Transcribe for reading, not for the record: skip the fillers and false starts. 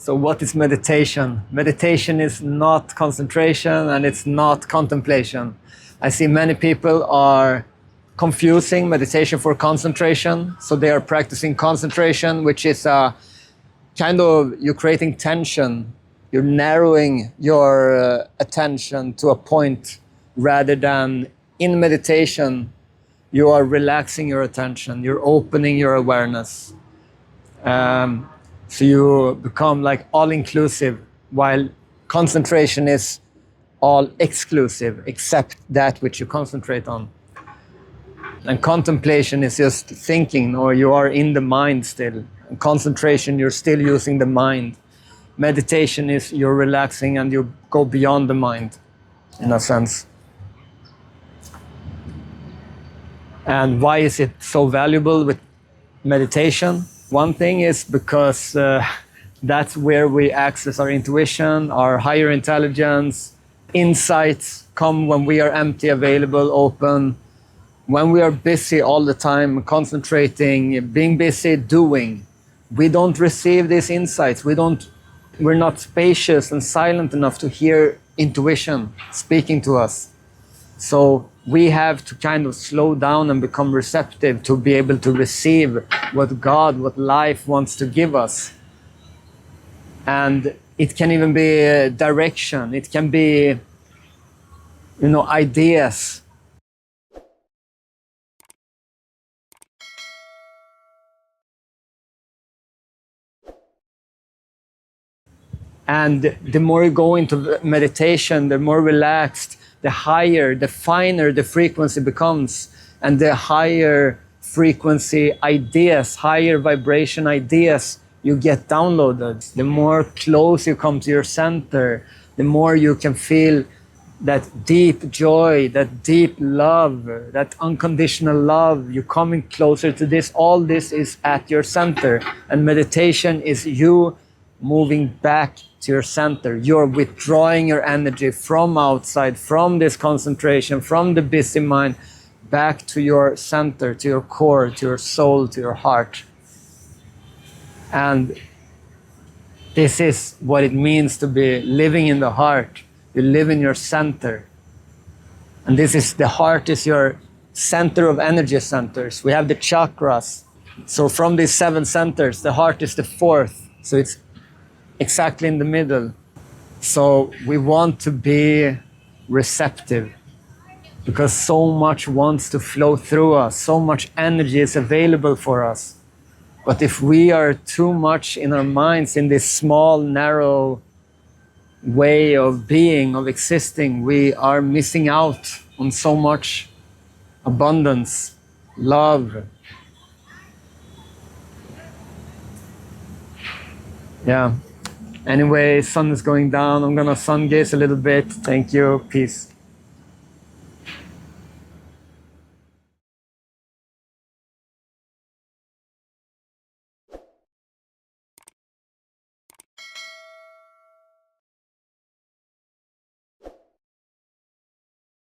So what is meditation? Meditation is not concentration and it's not contemplation. I see many people are confusing meditation for concentration. So they are practicing concentration, which is a kind of, you're creating tension. You're narrowing your attention to a point, rather than in meditation, you are relaxing your attention. You're opening your awareness. So you become like all-inclusive, while concentration is all-exclusive, except that which you concentrate on. And contemplation is just thinking, or you are in the mind still. And concentration, you're still using the mind. Meditation is you're relaxing and you go beyond the mind, in a sense. And why is it so valuable with meditation? One thing is because that's where we access our intuition, our higher intelligence. Insights come when we are empty, available, open. When we are busy all the time, concentrating, being busy, doing, we don't receive these insights. We're not spacious and silent enough to hear intuition speaking to us. So we have to kind of slow down and become receptive to be able to receive what God, what life wants to give us. And it can even be direction. It can be, ideas. And the more you go into meditation, the more relaxed, the higher, the finer the frequency becomes. And the higher frequency ideas, higher vibration ideas you get downloaded. The more close you come to your center, the more you can feel that deep joy, that deep love, that unconditional love. You're coming closer to this. All this is at your center. And meditation is you moving back to your center. You're withdrawing your energy from outside, from this concentration, from the busy mind, back to your center, to your core, to your soul, to your heart. And this is what it means to be living in the heart. You live in your center. And the heart is your center of energy centers. We have the chakras. So from these 7 centers, the heart is the 4th. So it's exactly in the middle. So we want to be receptive, because so much wants to flow through us. So much energy is available for us. But if we are too much in our minds, in this small, narrow way of being, of existing, we are missing out on so much abundance, love. Yeah. Anyway, sun is going down. I'm gonna sun gaze a little bit. Thank you. Peace.